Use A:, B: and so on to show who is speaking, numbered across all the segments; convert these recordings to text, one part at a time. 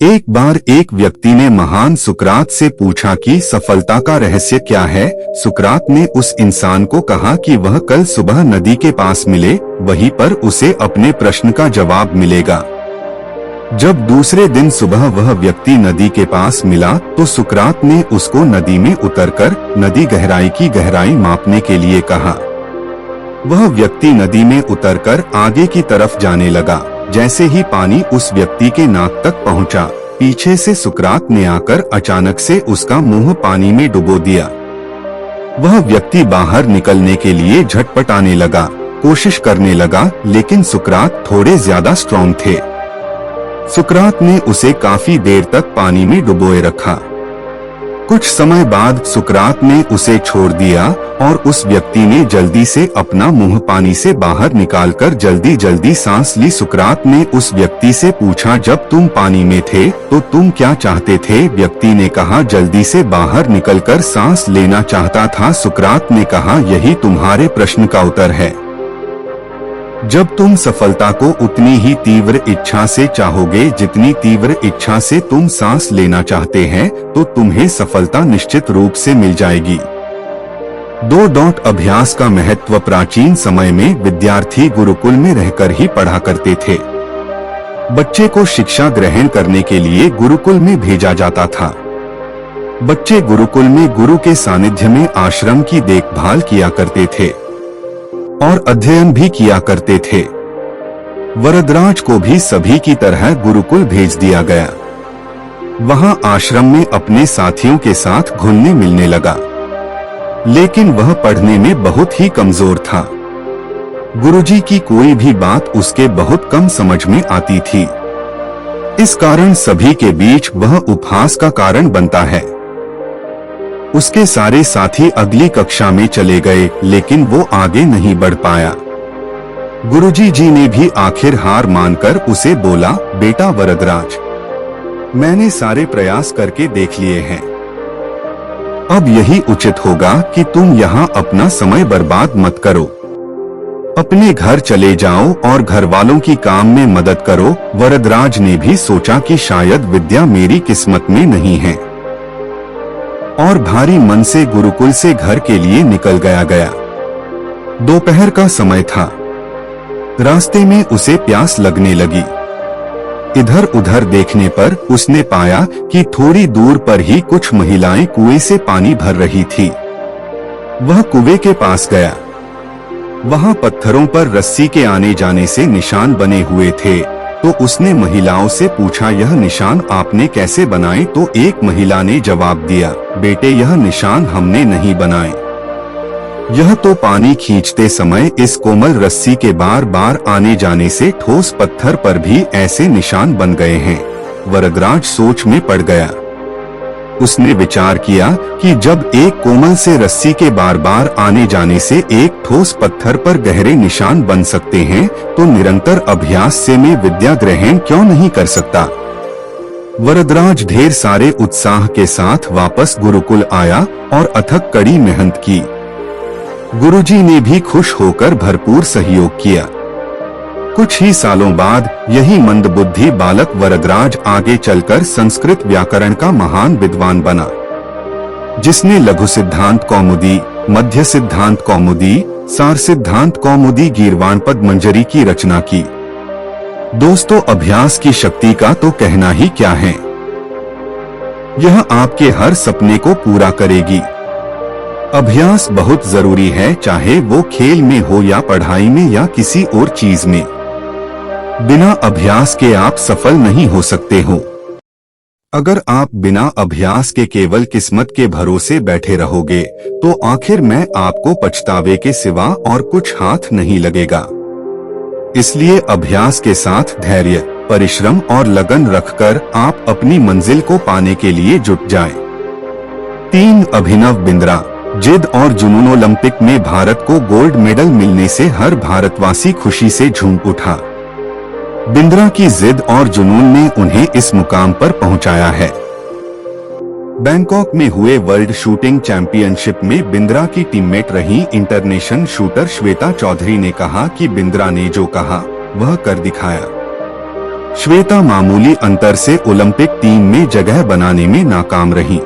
A: एक बार एक व्यक्ति ने महान सुकरात से पूछा कि सफलता का रहस्य क्या है। सुकरात ने उस इंसान को कहा कि वह कल सुबह नदी के पास मिले, वहीं पर उसे अपने प्रश्न का जवाब मिलेगा। जब दूसरे दिन सुबह वह व्यक्ति नदी के पास मिला तो सुकरात ने उसको नदी में उतरकर नदी गहराई की गहराई मापने के लिए कहा। वह व्यक्ति नदी में उतरकर आगे की तरफ जाने लगा। जैसे ही पानी उस व्यक्ति के नाक तक पहुंचा, पीछे से सुकरात ने आकर अचानक से उसका मुंह पानी में डुबो दिया। वह व्यक्ति बाहर निकलने के लिए झटपटाने लगा, कोशिश करने लगा, लेकिन सुकरात थोड़े ज्यादा स्ट्रॉन्ग थे। सुकरात ने उसे काफी देर तक पानी में डुबोए रखा। कुछ समय बाद सुकरात ने उसे छोड़ दिया और उस व्यक्ति ने जल्दी से अपना मुंह पानी से बाहर निकालकर जल्दी जल्दी सांस ली। सुकरात ने उस व्यक्ति से पूछा, जब तुम पानी में थे तो तुम क्या चाहते थे? व्यक्ति ने कहा, जल्दी से बाहर निकलकर सांस लेना चाहता था। सुकरात ने कहा, यही तुम्हारे प्रश्न का उत्तर है। जब तुम सफलता को उतनी ही तीव्र इच्छा से चाहोगे जितनी तीव्र इच्छा से तुम सांस लेना चाहते हैं, तो तुम्हें सफलता निश्चित रूप से मिल जाएगी। 2 अभ्यास का महत्व। प्राचीन समय में विद्यार्थी गुरुकुल में रहकर ही पढ़ा करते थे। बच्चे को शिक्षा ग्रहण करने के लिए गुरुकुल में भेजा जाता था। बच्चे गुरुकुल में गुरु के सानिध्य में आश्रम की देखभाल किया करते थे और अध्ययन भी किया करते थे। वरदराज को भी सभी की तरह गुरुकुल भेज दिया गया। वहां आश्रम में अपने साथियों के साथ घुलने मिलने लगा, लेकिन वह पढ़ने में बहुत ही कमजोर था। गुरुजी की कोई भी बात उसके बहुत कम समझ में आती थी। इस कारण सभी के बीच वह उपहास का कारण बनता है। उसके सारे साथी अगली कक्षा में चले गए, लेकिन वो आगे नहीं बढ़ पाया। गुरुजी जी ने भी आखिर हार मानकर उसे बोला, बेटा वरदराज, मैंने सारे प्रयास करके देख लिए हैं। अब यही उचित होगा कि तुम यहाँ अपना समय बर्बाद मत करो। अपने घर चले जाओ और घर वालों की काम में मदद करो। वरदराज ने भी सोचा कि शायद विद्या मेरी किस्मत में नहीं है और भारी मन से गुरुकुल से घर के लिए निकल गया। दोपहर का समय था। रास्ते में उसे प्यास लगने लगी। इधर उधर देखने पर उसने पाया कि थोड़ी दूर पर ही कुछ महिलाएं कुएं से पानी भर रही थी। वह कुएं के पास गया। वहां पत्थरों पर रस्सी के आने जाने से निशान बने हुए थे। तो उसने महिलाओं से पूछा, यह निशान आपने कैसे बनाए? तो एक महिला ने जवाब दिया, बेटे, यह निशान हमने नहीं बनाए। यह तो पानी खींचते समय इस कोमल रस्सी के बार बार आने जाने से ठोस पत्थर पर भी ऐसे निशान बन गए हैं। वरदराज सोच में पड़ गया। उसने विचार किया कि जब एक कोमल से रस्सी के बार बार आने जाने से एक ठोस पत्थर पर गहरे निशान बन सकते हैं, तो निरंतर अभ्यास से मैं विद्या ग्रहण क्यों नहीं कर सकता। वरदराज ढेर सारे उत्साह के साथ वापस गुरुकुल आया और अथक कड़ी मेहनत की। गुरुजी ने भी खुश होकर भरपूर सहयोग किया। कुछ ही सालों बाद यही मंदबुद्धि बालक वरदराज आगे चलकर संस्कृत व्याकरण का महान विद्वान बना, जिसने लघु सिद्धांत कौमुदी, मध्य सिद्धांत कौमुदी, सार सिद्धांत कौमुदी, गीर्वाण पद्मंजरी की रचना की। दोस्तों, अभ्यास की शक्ति का तो कहना ही क्या है। यह आपके हर सपने को पूरा करेगी। अभ्यास बहुत जरूरी है, चाहे वो खेल में हो या पढ़ाई में या किसी और चीज में। बिना अभ्यास के आप सफल नहीं हो सकते हो। अगर आप बिना अभ्यास के केवल किस्मत के भरोसे बैठे रहोगे तो आखिर में आपको पछतावे के सिवा और कुछ हाथ नहीं लगेगा। इसलिए अभ्यास के साथ धैर्य, परिश्रम और लगन रखकर आप अपनी मंजिल को पाने के लिए जुट जाएं। 3 अभिनव बिंद्रा। जिद और जुनून। ओलंपिक में भारत को गोल्ड मेडल मिलने से हर भारतवासी खुशी से झूम उठा। बिंद्रा की जिद और जुनून ने उन्हें इस मुकाम पर पहुंचाया है। बैंकॉक में हुए वर्ल्ड शूटिंग चैंपियनशिप में बिंद्रा की टीममेट रही इंटरनेशनल शूटर श्वेता चौधरी ने कहा कि बिंद्रा ने जो कहा वह कर दिखाया। श्वेता मामूली अंतर से ओलंपिक टीम में जगह बनाने में नाकाम रही।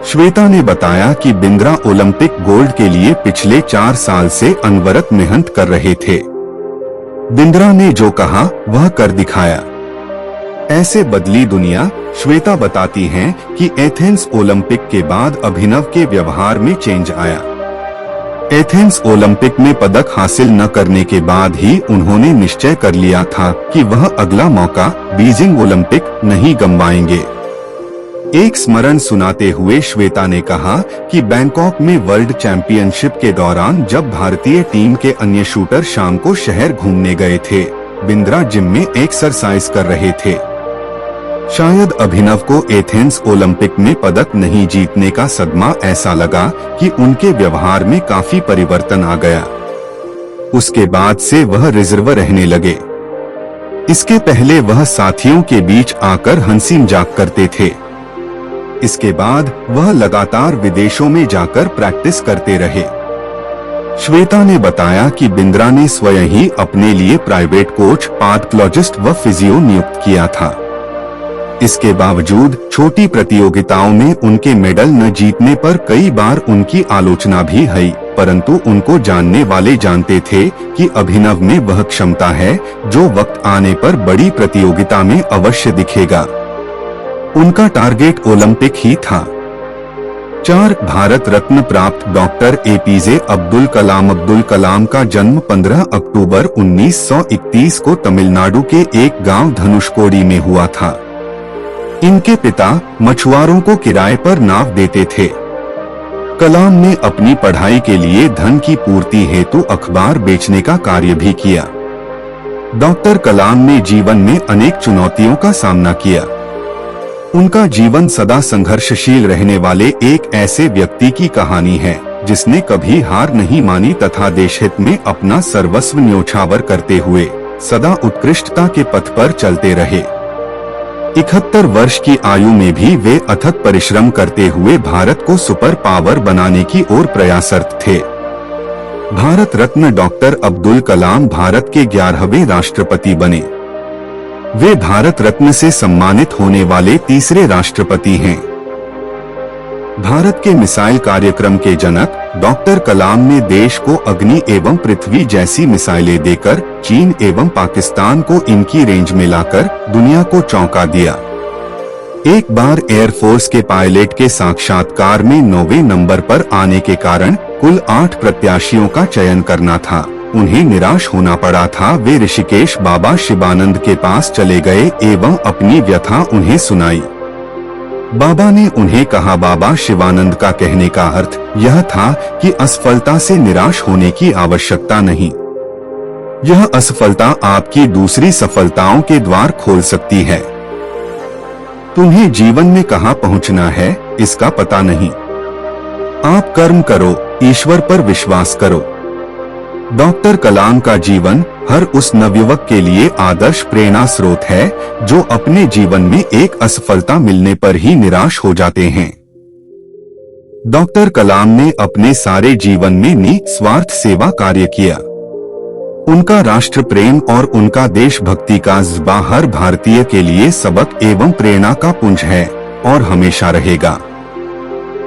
A: श्वेता ने बताया कि बिंद्रा ओलंपिक गोल्ड के लिए पिछले 4 साल से अनवरत मेहनत कर रहे थे। बिंद्रा ने जो कहा वह कर दिखाया। ऐसे बदली दुनिया। श्वेता बताती हैं कि एथेंस ओलंपिक के बाद अभिनव के व्यवहार में चेंज आया। एथेंस ओलंपिक में पदक हासिल न करने के बाद ही उन्होंने निश्चय कर लिया था कि वह अगला मौका बीजिंग ओलंपिक नहीं गंवाएंगे। एक स्मरण सुनाते हुए श्वेता ने कहा कि बैंकॉक में वर्ल्ड चैंपियनशिप के दौरान जब भारतीय टीम के अन्य शूटर शाम को शहर घूमने गए थे, बिंद्रा जिम में एक्सरसाइज कर रहे थे। शायद अभिनव को एथेंस ओलंपिक में पदक नहीं जीतने का सदमा ऐसा लगा कि उनके व्यवहार में काफी परिवर्तन आ गया। उसके बाद से वह रिजर्व रहने लगे। इसके पहले वह साथियों के बीच आकर हंसी मजाक करते थे। इसके बाद वह लगातार विदेशों में जाकर प्रैक्टिस करते रहे। श्वेता ने बताया कि बिंद्रा ने स्वयं ही अपने लिए प्राइवेट कोच, पैथोलॉजिस्ट व फिजियो नियुक्त किया था। इसके बावजूद छोटी प्रतियोगिताओं में उनके मेडल न जीतने पर कई बार उनकी आलोचना भी हुई, परंतु उनको जानने वाले जानते थे कि अभिनव में वह क्षमता है जो वक्त आने पर बड़ी प्रतियोगिता में अवश्य दिखेगा। उनका टारगेट ओलंपिक ही था। 4 भारत रत्न प्राप्त डॉक्टर एपीजे अब्दुल कलाम का जन्म 15 अक्टूबर 1931 को तमिलनाडु के एक गांव धनुषकोडी में हुआ था। इनके पिता मछुआरों को किराए पर नाव देते थे। कलाम ने अपनी पढ़ाई के लिए धन की पूर्ति हेतु अखबार बेचने का कार्य भी किया। डॉक्टर कलाम ने जीवन में अनेक चुनौतियों का सामना किया। उनका जीवन सदा संघर्षशील रहने वाले एक ऐसे व्यक्ति की कहानी है जिसने कभी हार नहीं मानी तथा देशहित में अपना सर्वस्व न्योछावर करते हुए सदा उत्कृष्टता के पथ पर चलते रहे। 71 वर्ष की आयु में भी वे अथक परिश्रम करते हुए भारत को सुपर पावर बनाने की ओर प्रयासरत थे। भारत रत्न डॉक्टर अब्दुल कलाम भारत के 11वें राष्ट्रपति बने। वे भारत रत्न से सम्मानित होने वाले तीसरे राष्ट्रपति हैं। भारत के मिसाइल कार्यक्रम के जनक डॉक्टर कलाम ने देश को अग्नि एवं पृथ्वी जैसी मिसाइलें देकर चीन एवं पाकिस्तान को इनकी रेंज में लाकर दुनिया को चौंका दिया। एक बार एयरफोर्स के पायलट के साक्षात्कार में 9वें नंबर पर आने के कारण कुल 8 प्रत्याशियों का चयन करना था। उन्हें निराश होना पड़ा था। वे ऋषिकेश बाबा शिवानंद के पास चले गए एवं अपनी व्यथा उन्हें सुनाई। बाबा ने उन्हें कहा, बाबा शिवानंद का कहने का अर्थ यह था कि असफलता से निराश होने की आवश्यकता नहीं। यह असफलता आपकी दूसरी सफलताओं के द्वार खोल सकती है। तुम्हें जीवन में कहां पहुंचना है इसका पता नहीं। आप कर्म करो, ईश्वर पर विश्वास करो। डॉक्टर कलाम का जीवन हर उस नवयुवक के लिए आदर्श प्रेरणा स्रोत है जो अपने जीवन में एक असफलता मिलने पर ही निराश हो जाते हैं। डॉक्टर कलाम ने अपने सारे जीवन में निस्वार्थ सेवा कार्य किया। उनका राष्ट्र प्रेम और उनका देशभक्ति का जज्बा हर भारतीय के लिए सबक एवं प्रेरणा का पुंज है और हमेशा रहेगा।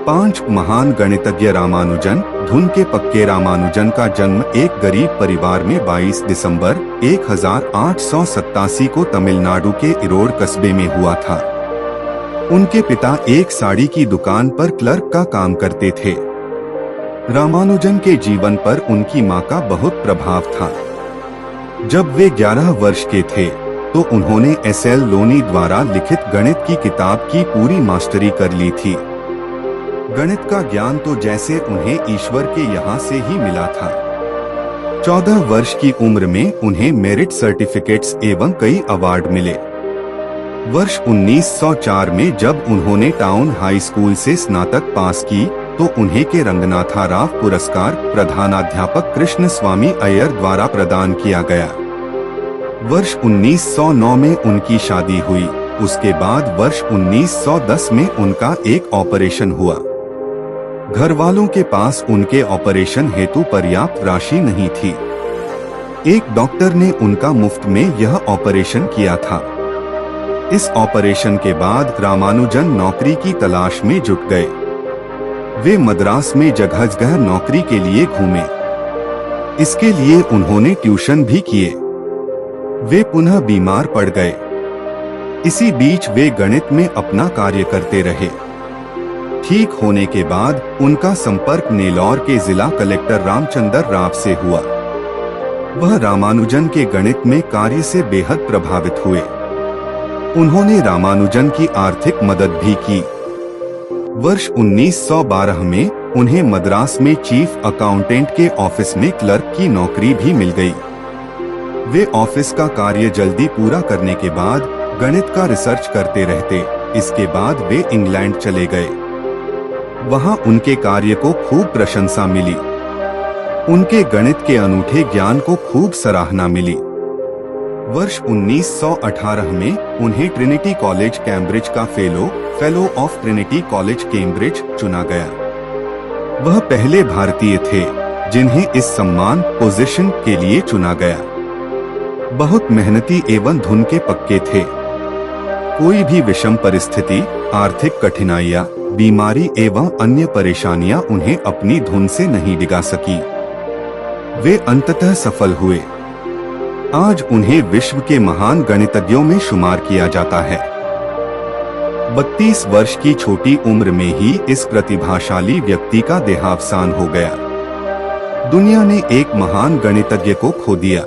A: 5 महान गणितज्ञ रामानुजन। धुन के पक्के रामानुजन का जन्म एक गरीब परिवार में 22 दिसंबर 1887 को तमिलनाडु के इरोड कस्बे में हुआ था। उनके पिता एक साड़ी की दुकान पर क्लर्क का काम करते थे। रामानुजन के जीवन पर उनकी मां का बहुत प्रभाव था। जब वे 11 वर्ष के थे तो उन्होंने एस.एल. लोनी द्वारा लिखित गणित की किताब की पूरी मास्टरी कर ली थी। गणित का ज्ञान तो जैसे उन्हें ईश्वर के यहाँ से ही मिला था। 14 वर्ष की उम्र में उन्हें मेरिट सर्टिफिकेट्स एवं कई अवार्ड मिले। वर्ष 1904 में जब उन्होंने टाउन हाई स्कूल से स्नातक पास की तो उन्हें के रंगनाथा राव पुरस्कार प्रधानाध्यापक कृष्ण स्वामी अय्यर द्वारा प्रदान किया गया। वर्ष 1909 में उनकी शादी हुई। उसके बाद वर्ष 1910 में उनका एक ऑपरेशन हुआ। घर वालों के पास उनके ऑपरेशन हेतु पर्याप्त राशि नहीं थी। एक डॉक्टर ने उनका मुफ्त में यह ऑपरेशन किया था। इस ऑपरेशन के बाद रामानुजन नौकरी की तलाश में जुट गए। वे मद्रास में जगह जगह नौकरी के लिए घूमे। इसके लिए उन्होंने ट्यूशन भी किए। वे पुनः बीमार पड़ गए। इसी बीच वे गणित में अपना कार्य करते रहे। ठीक होने के बाद उनका संपर्क नेल्लौर के जिला कलेक्टर रामचंद्र राव से हुआ। वह रामानुजन के गणित में कार्य से बेहद प्रभावित हुए। उन्होंने रामानुजन की आर्थिक मदद भी की। वर्ष 1912 में उन्हें मद्रास में चीफ अकाउंटेंट के ऑफिस में क्लर्क की नौकरी भी मिल गई। वे ऑफिस का कार्य जल्दी पूरा करने के बाद गणित का रिसर्च करते रहते। इसके बाद वे इंग्लैंड चले गए। वहां उनके कार्य को खूब प्रशंसा मिली। उनके गणित के अनूठे ज्ञान को खूब सराहना मिली। वर्ष 1918 में उन्हें ट्रिनिटी कॉलेज कैम्ब्रिज का fellow of Trinity college Cambridge चुना गया। वह पहले भारतीय थे जिन्हें इस सम्मान पोजीशन के लिए चुना गया। बहुत मेहनती एवं धुन के पक्के थे। कोई भी विषम परिस्थिति, आर्थिक कठिनाइयां, बीमारी एवं अन्य परेशानियां उन्हें अपनी धुन से नहीं डिगा सकी। वे अंततः सफल हुए। आज उन्हें विश्व के महान गणितज्ञों में शुमार किया जाता है। 32 वर्ष की छोटी उम्र में ही इस प्रतिभाशाली व्यक्ति का देहावसान हो गया। दुनिया ने एक महान गणितज्ञ को खो दिया।